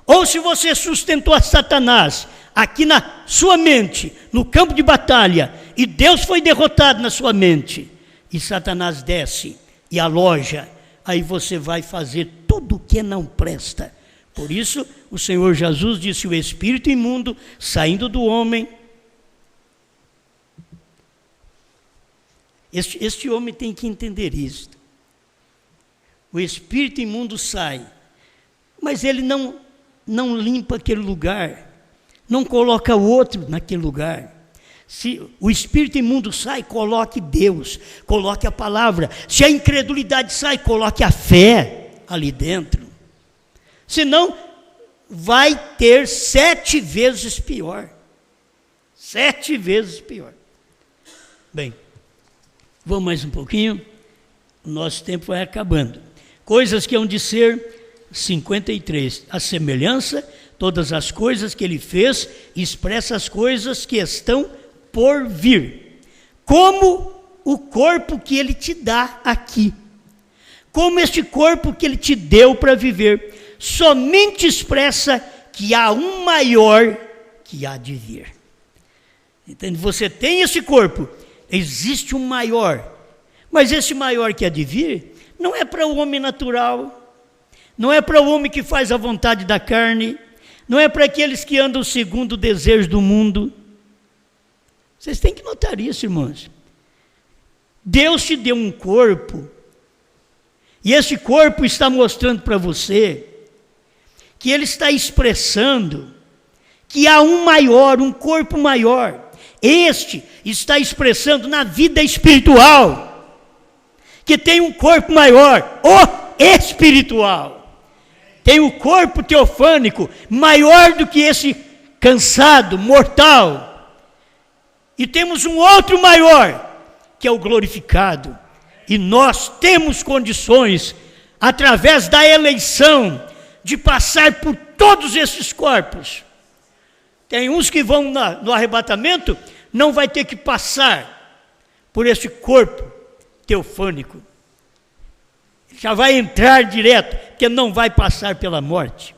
S1: ou se você sustentou a Satanás aqui na sua mente, no campo de batalha, e Deus foi derrotado na sua mente, e Satanás desce e aloja, aí você vai fazer tudo o que não presta. Por isso, o Senhor Jesus disse: o espírito imundo saindo do homem. Este homem tem que entender isto. O espírito imundo sai, mas ele não limpa aquele lugar, não coloca outro naquele lugar. Se o espírito imundo sai, coloque Deus, coloque a palavra. Se a incredulidade sai, coloque a fé ali dentro. Senão, vai ter 7 vezes pior. 7 vezes pior. Bem, vamos mais um pouquinho. O nosso tempo vai acabando. Coisas que hão de ser 53. A semelhança, todas as coisas que ele fez, expressa as coisas que estão por vir. Como o corpo que ele te dá aqui. Como este corpo que ele te deu para viver. Somente expressa que há um maior que há de vir. Entende? Você tem esse corpo, existe um maior, mas esse maior que há de vir não é para o homem natural, não é para o homem que faz a vontade da carne, não é para aqueles que andam segundo o desejo do mundo. Vocês têm que notar isso, irmãos. Deus te deu um corpo, e esse corpo está mostrando para você que ele está expressando que há um maior, um corpo maior. Este está expressando na vida espiritual, que tem um corpo maior, o espiritual. Tem o corpo teofânico, maior do que esse cansado, mortal. E temos um outro maior, que é o glorificado. E nós temos condições, através da eleição, de passar por todos esses corpos. Tem uns que vão no arrebatamento, não vai ter que passar por esse corpo teofânico. Já vai entrar direto, porque não vai passar pela morte.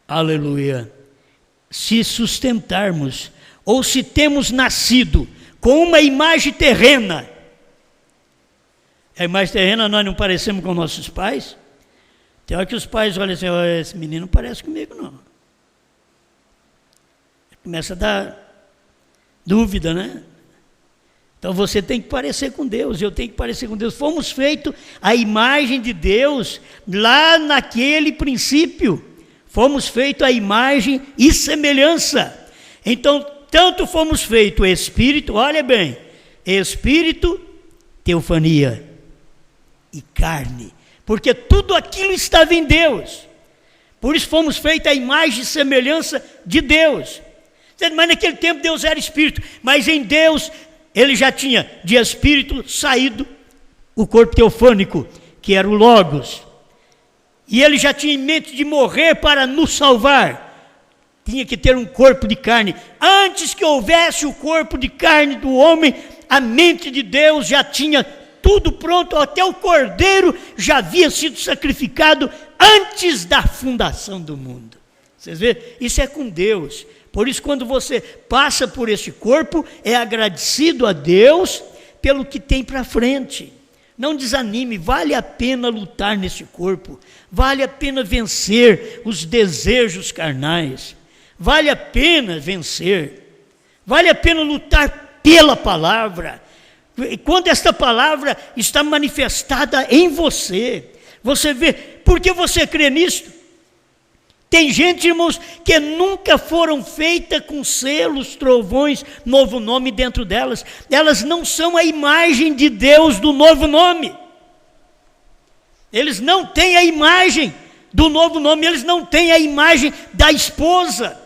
S1: Aleluia. Se sustentarmos, ou se temos nascido com uma imagem terrena, a imagem terrena, nós não parecemos com nossos pais. Tem hora que os pais olham assim: esse menino não parece comigo, não. Começa a dar dúvida, né? Então você tem que parecer com Deus, eu tenho que parecer com Deus. Fomos feitos à imagem de Deus lá naquele princípio. Fomos feitos à imagem e semelhança. Então, tanto fomos feitos espírito, olha bem, espírito, teofania e carne, porque tudo aquilo estava em Deus. Por isso fomos feitos à imagem e semelhança de Deus. Mas naquele tempo Deus era espírito, mas em Deus ele já tinha de espírito saído o corpo teofânico, que era o Logos. E ele já tinha em mente de morrer para nos salvar. Tinha que ter um corpo de carne. Antes que houvesse o corpo de carne do homem, a mente de Deus já tinha tudo pronto, até o cordeiro já havia sido sacrificado antes da fundação do mundo. Vocês veem? Isso é com Deus. Por isso, quando você passa por esse corpo, é agradecido a Deus pelo que tem para frente. Não desanime, vale a pena lutar nesse corpo, vale a pena vencer os desejos carnais, vale a pena vencer, vale a pena lutar pela palavra. E quando esta palavra está manifestada em você, você vê, porque você crê nisto? Tem gente, irmãos, que nunca foram feitas com selos, trovões, novo nome dentro delas. Elas não são a imagem de Deus do novo nome. Eles não têm a imagem do novo nome, eles não têm a imagem da esposa.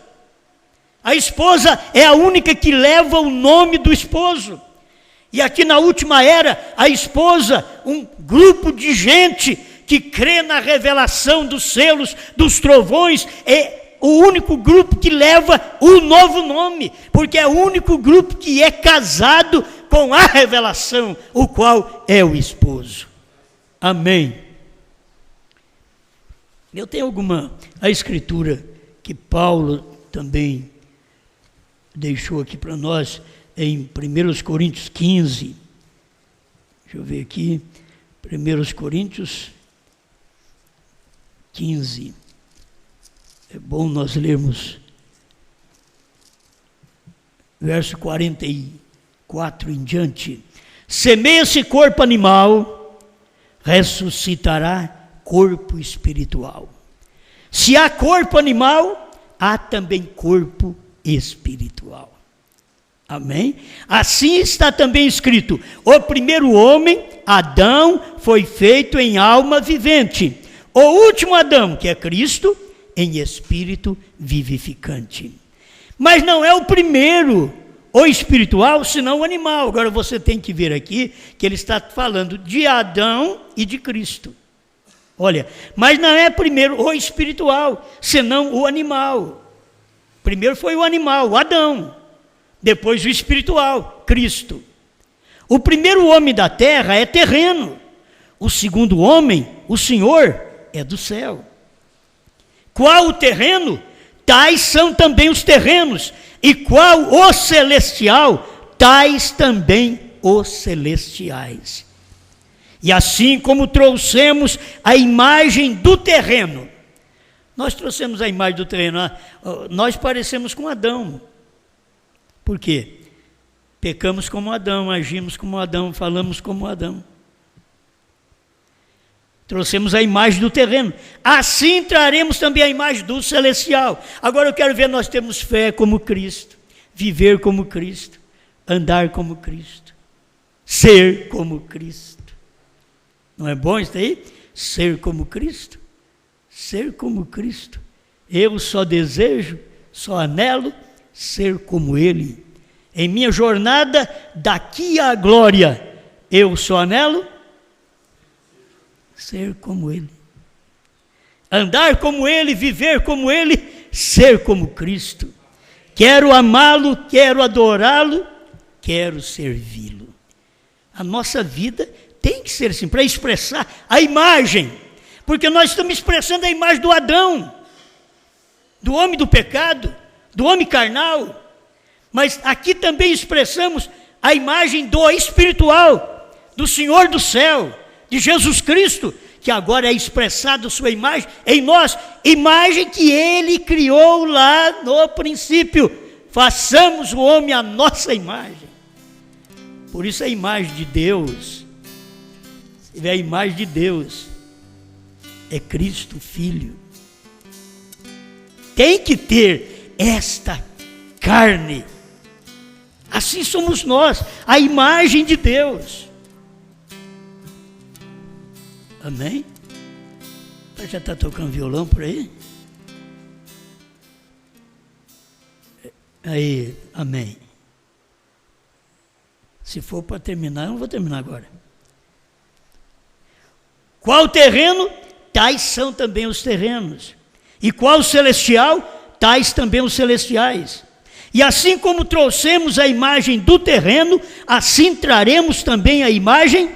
S1: A esposa é a única que leva o nome do esposo. E aqui na última era, a esposa, um grupo de gente que crê na revelação dos selos, dos trovões, é o único grupo que leva o novo nome, porque é o único grupo que é casado com a revelação, o qual é o esposo. Amém. Eu tenho a escritura que Paulo também deixou aqui para nós, em 1 Coríntios 15, deixa eu ver aqui, 1 Coríntios 15, é bom nós lermos, verso 44 em diante. Semeia-se corpo animal, ressuscitará corpo espiritual. Se há corpo animal, há também corpo espiritual. Amém? Assim está também escrito: o primeiro homem, Adão, foi feito em alma vivente. O último Adão, que é Cristo, em espírito vivificante. Mas não é o primeiro, o espiritual, senão o animal. Agora você tem que ver aqui que ele está falando de Adão e de Cristo. Olha, mas não é primeiro o espiritual, senão o animal. Primeiro foi o animal, o Adão. Depois o espiritual, Cristo. O primeiro homem da terra é terreno. O segundo homem, o Senhor, é do céu. Qual o terreno? Tais são também os terrenos. E qual o celestial? Tais também os celestiais. E assim como trouxemos a imagem do terreno, nós trouxemos a imagem do terreno, nós parecemos com Adão. Por quê? Pecamos como Adão, agimos como Adão, falamos como Adão. Trouxemos a imagem do terreno. Assim traremos também a imagem do celestial. Agora eu quero ver, nós temos fé como Cristo, viver como Cristo, andar como Cristo, ser como Cristo. Não é bom isso aí? Ser como Cristo. Ser como Cristo. Eu só desejo, só anelo ser como Ele. Em minha jornada daqui à glória, eu só anelo ser como Ele. Andar como Ele, viver como Ele, ser como Cristo. Quero amá-lo, quero adorá-lo, quero servi-lo. A nossa vida tem que ser assim, para expressar a imagem, porque nós estamos expressando a imagem do Adão, do homem do pecado, do homem carnal, mas aqui também expressamos a imagem do espiritual, do Senhor do céu, de Jesus Cristo, que agora é expressado sua imagem em nós, imagem que Ele criou lá no princípio. Façamos o homem à nossa imagem. Por isso a imagem de Deus, se tiver a imagem de Deus, é Cristo Filho. Tem que ter esta carne. Assim somos nós, a imagem de Deus. Amém? Já está tocando violão por aí? Aí, amém. Se for para terminar, eu não vou terminar agora. Qual terreno? Tais são também os terrenos. E qual celestial? Tais também os celestiais. E assim como trouxemos a imagem do terreno, assim traremos também a imagem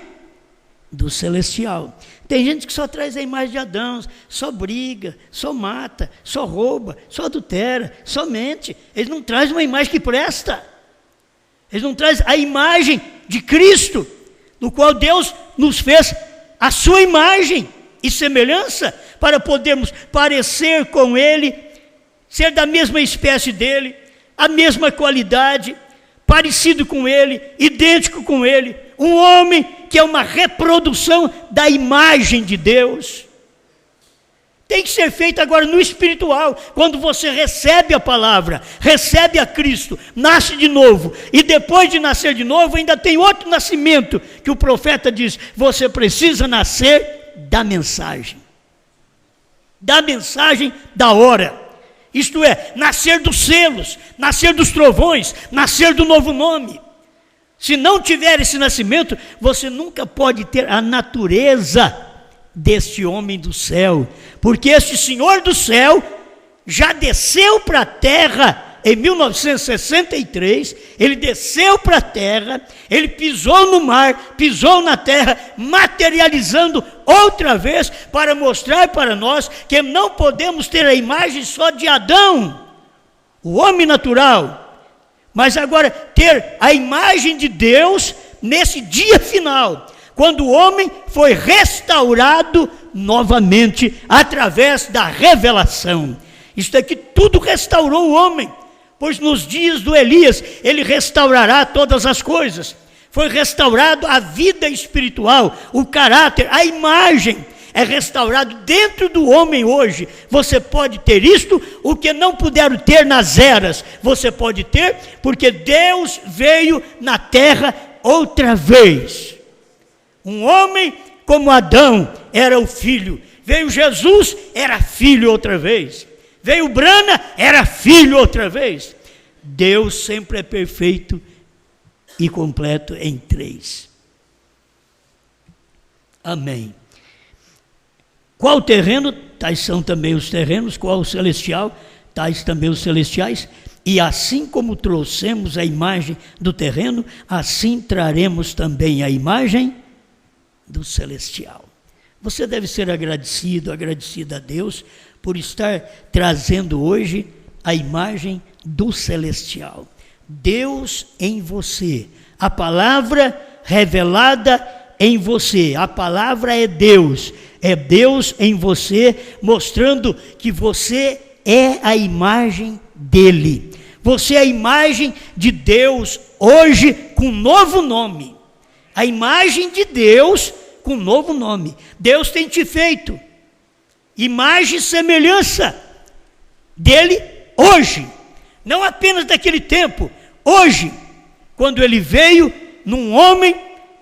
S1: do celestial. Tem gente que só traz a imagem de Adão, só briga, só mata, só rouba, só adultera, só mente. Eles não trazem uma imagem que presta. Eles não trazem a imagem de Cristo, do qual Deus nos fez a sua imagem e semelhança, para podermos parecer com Ele, ser da mesma espécie dEle, a mesma qualidade, parecido com Ele, idêntico com Ele, um homem que é uma reprodução da imagem de Deus. Tem que ser feito agora no espiritual, quando você recebe a palavra, recebe a Cristo, nasce de novo, e depois de nascer de novo, ainda tem outro nascimento, que o profeta diz, você precisa nascer da mensagem da hora, isto é, nascer dos selos, nascer dos trovões, nascer do novo nome. Se não tiver esse nascimento, você nunca pode ter a natureza deste homem do céu, porque este Senhor do céu já desceu para a terra em 1963, ele desceu para a terra, ele pisou no mar, pisou na terra, materializando outra vez para mostrar para nós que não podemos ter a imagem só de Adão, o homem natural, mas agora ter a imagem de Deus nesse dia final, quando o homem foi restaurado novamente através da revelação. Isto aqui tudo restaurou o homem, pois nos dias do Elias ele restaurará todas as coisas. Foi restaurado a vida espiritual, o caráter, a imagem é restaurado dentro do homem hoje. Você pode ter isto, o que não puderam ter nas eras, você pode ter, porque Deus veio na terra outra vez. Um homem como Adão era o filho, veio Jesus, era filho outra vez, veio Brana, era filho outra vez. Deus sempre é perfeito e completo em três. Amém. Qual terreno? Tais são também os terrenos. Qual o celestial? Tais também os celestiais. E assim como trouxemos a imagem do terreno, assim traremos também a imagem do celestial. Você deve ser agradecido, agradecida a Deus por estar trazendo hoje a imagem do celestial. Deus em você, a palavra revelada em você, a palavra é Deus em você, mostrando que você é a imagem dele. Você é a imagem de Deus hoje com novo nome. A imagem de Deus com novo nome. Deus tem te feito imagem e semelhança dele hoje, não apenas daquele tempo, hoje, quando ele veio num homem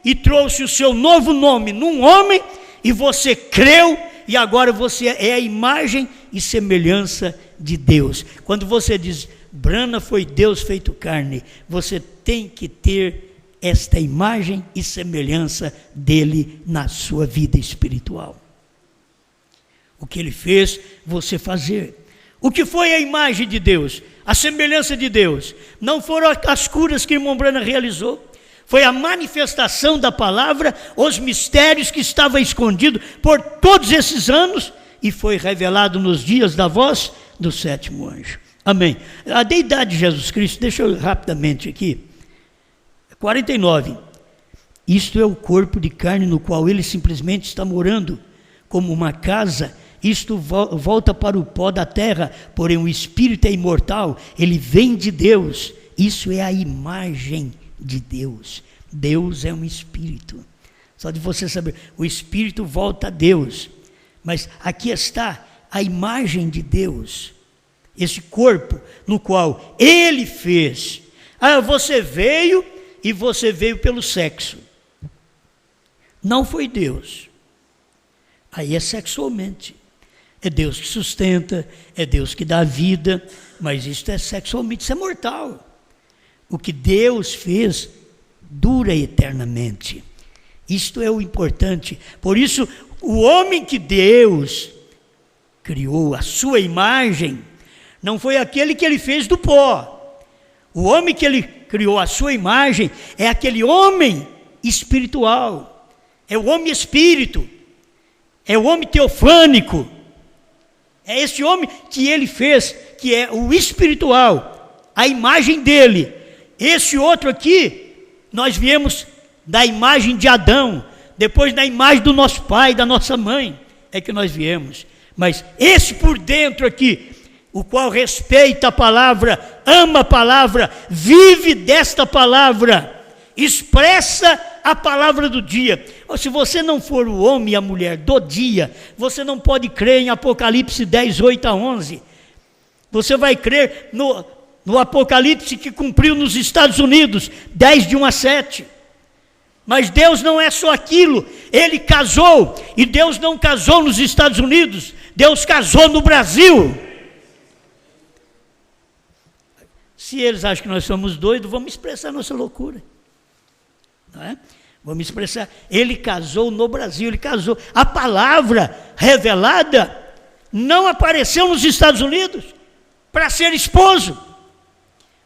S1: e trouxe o seu novo nome num homem, e você creu, e agora você é a imagem e semelhança de Deus. Quando você diz, Brana foi Deus feito carne, você tem que ter esta imagem e semelhança dele na sua vida espiritual. O que ele fez, você fazer. O que foi a imagem de Deus? A semelhança de Deus? Não foram as curas que o irmão Brana realizou. Foi a manifestação da palavra, os mistérios que estavam escondidos por todos esses anos e foi revelado nos dias da voz do sétimo anjo. Amém. A deidade de Jesus Cristo, deixa eu rapidamente aqui. 49. Isto é o corpo de carne no qual ele simplesmente está morando, como uma casa. Isto volta para o pó da terra, porém o espírito é imortal, ele vem de Deus. Isso é a imagem de Deus. Deus é um espírito. Só de você saber, o espírito volta a Deus. Mas aqui está a imagem de Deus. Esse corpo no qual ele fez. Você veio e você veio pelo sexo. Não foi Deus. Aí é sexualmente. É Deus que sustenta, é Deus que dá vida, mas isso é sexualmente, isso é mortal. O que Deus fez dura eternamente. Isto é o importante. Por isso, o homem que Deus criou, a sua imagem, não foi aquele que ele fez do pó. O homem que ele criou a sua imagem é aquele homem espiritual. É o homem espírito. É o homem teofânico. É esse homem que ele fez, que é o espiritual, a imagem dele. Esse outro aqui, nós viemos da imagem de Adão, depois da imagem do nosso pai, da nossa mãe, é que nós viemos. Mas esse por dentro aqui, o qual respeita a palavra, ama a palavra, vive desta palavra, expressa a palavra do dia. Se você não for o homem e a mulher do dia, você não pode crer em Apocalipse 10, 8 a 11. Você vai crer no Apocalipse que cumpriu nos Estados Unidos, 10, de 1 a 7. Mas Deus não é só aquilo, Ele casou, e Deus não casou nos Estados Unidos, Deus casou no Brasil. Se eles acham que nós somos doidos, vamos expressar nossa loucura. Não é? Vamos expressar, Ele casou no Brasil, Ele casou. A palavra revelada não apareceu nos Estados Unidos para ser esposo.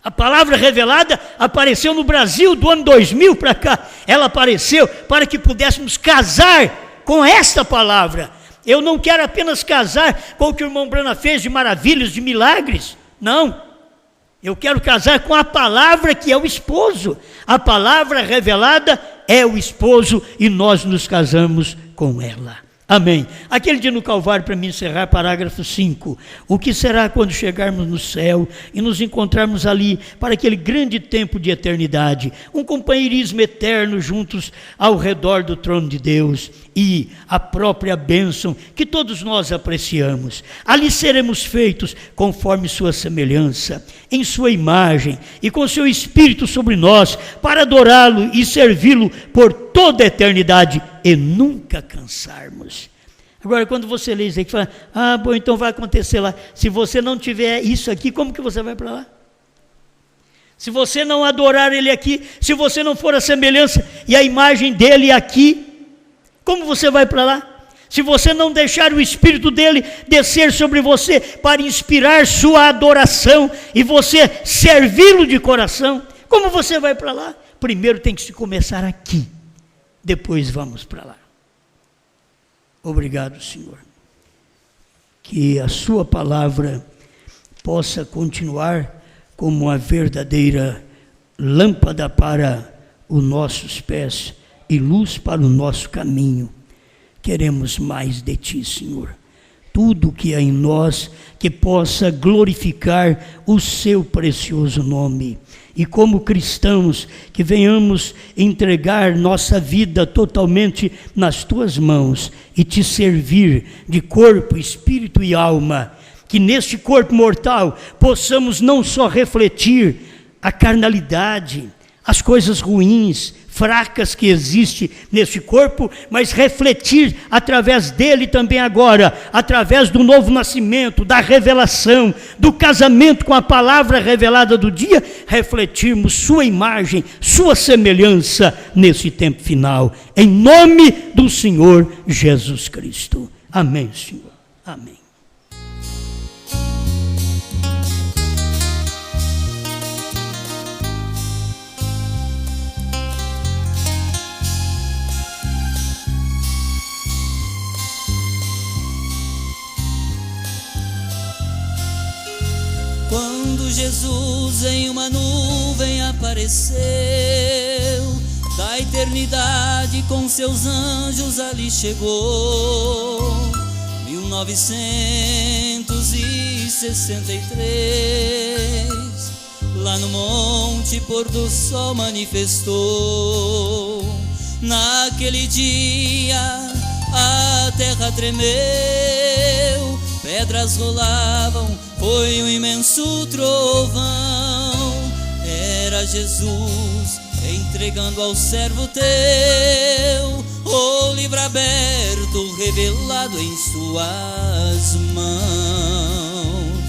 S1: A palavra revelada apareceu no Brasil do ano 2000 para cá. Ela apareceu para que pudéssemos casar com esta palavra. Eu não quero apenas casar com o que o irmão Brana fez de maravilhas, de milagres. Não. Eu quero casar com a palavra que é o esposo. A palavra revelada é o esposo e nós nos casamos com ela. Amém. Aquele dia no Calvário, para me encerrar, parágrafo 5. O que será quando chegarmos no céu e nos encontrarmos ali para aquele grande tempo de eternidade? Um companheirismo eterno juntos ao redor do trono de Deus e a própria bênção que todos nós apreciamos. Ali seremos feitos conforme sua semelhança, em sua imagem e com seu Espírito sobre nós, para adorá-lo e servi-lo por toda a eternidade e nunca cansarmos. Agora, quando você lê isso aqui, fala, bom, então vai acontecer lá. Se você não tiver isso aqui, como que você vai para lá? Se você não adorar Ele aqui, se você não for a semelhança e a imagem dEle aqui, como você vai para lá? Se você não deixar o Espírito dEle descer sobre você para inspirar sua adoração e você servi-lo de coração, como você vai para lá? Primeiro tem que se começar aqui, depois vamos para lá. Obrigado, Senhor. Que a sua palavra possa continuar como uma verdadeira lâmpada para os nossos pés e luz para o nosso caminho. Queremos mais de Ti, Senhor. Tudo que há em nós que possa glorificar o Seu precioso nome. E como cristãos, que venhamos entregar nossa vida totalmente nas Tuas mãos e Te servir de corpo, espírito e alma. Que neste corpo mortal possamos não só refletir a carnalidade, as coisas ruins, fracas que existem neste corpo, mas refletir através dele também agora, através do novo nascimento, da revelação, do casamento com a palavra revelada do dia, refletirmos sua imagem, sua semelhança nesse tempo final, em nome do Senhor Jesus Cristo. Amém, Senhor. Amém.
S2: Quando Jesus em uma nuvem apareceu, da eternidade com seus anjos ali chegou. 1963, lá no monte pôr do sol manifestou. Naquele dia a terra tremeu, pedras rolavam, foi um imenso trovão. Era Jesus entregando ao servo teu o livro aberto, revelado em suas mãos.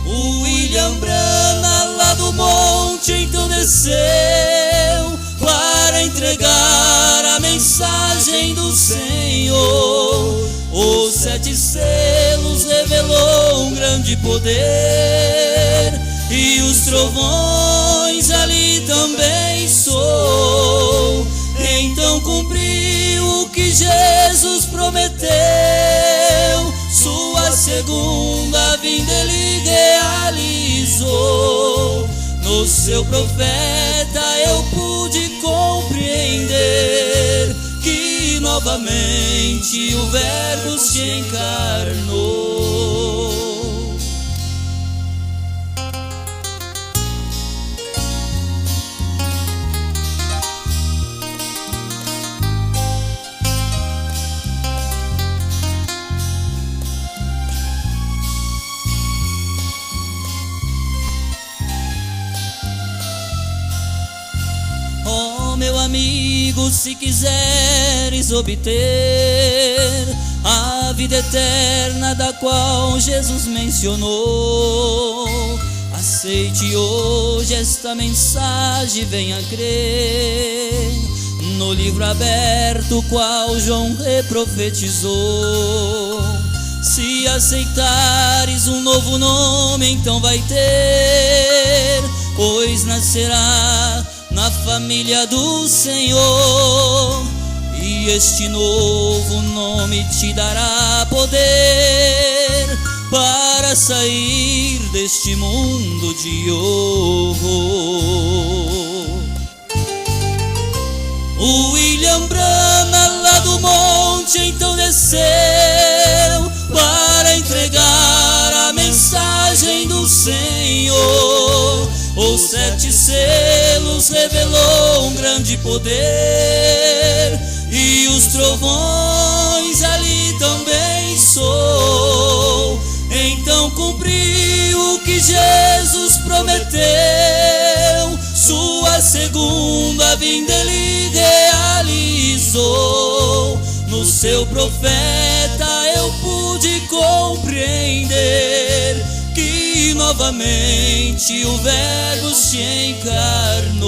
S2: O William Brana lá do monte então desceu para entregar a mensagem do Senhor. Os 7 selos revelou um grande poder, e os trovões ali também soou. Então cumpriu o que Jesus prometeu, sua segunda vinda ele realizou. No seu profeta eu pude compreender que novamente o Verbo se encarnou. meu amigo, se quiseres obter a vida eterna da qual Jesus mencionou, aceite hoje esta mensagem, venha crer no livro aberto qual João reprofetizou. Se aceitares um novo nome, então vai ter, pois nascerá na família do Senhor, e este novo nome te dará poder para sair deste mundo de horror. O William Branham lá do monte então desceu para entregar a mensagem do Senhor. Os 7 selos revelou um grande poder, e os trovões ali também soou. Então cumpriu o que Jesus prometeu, sua segunda vinda ele realizou. No seu profeta eu pude compreender que novamente o Verbo se encarnou.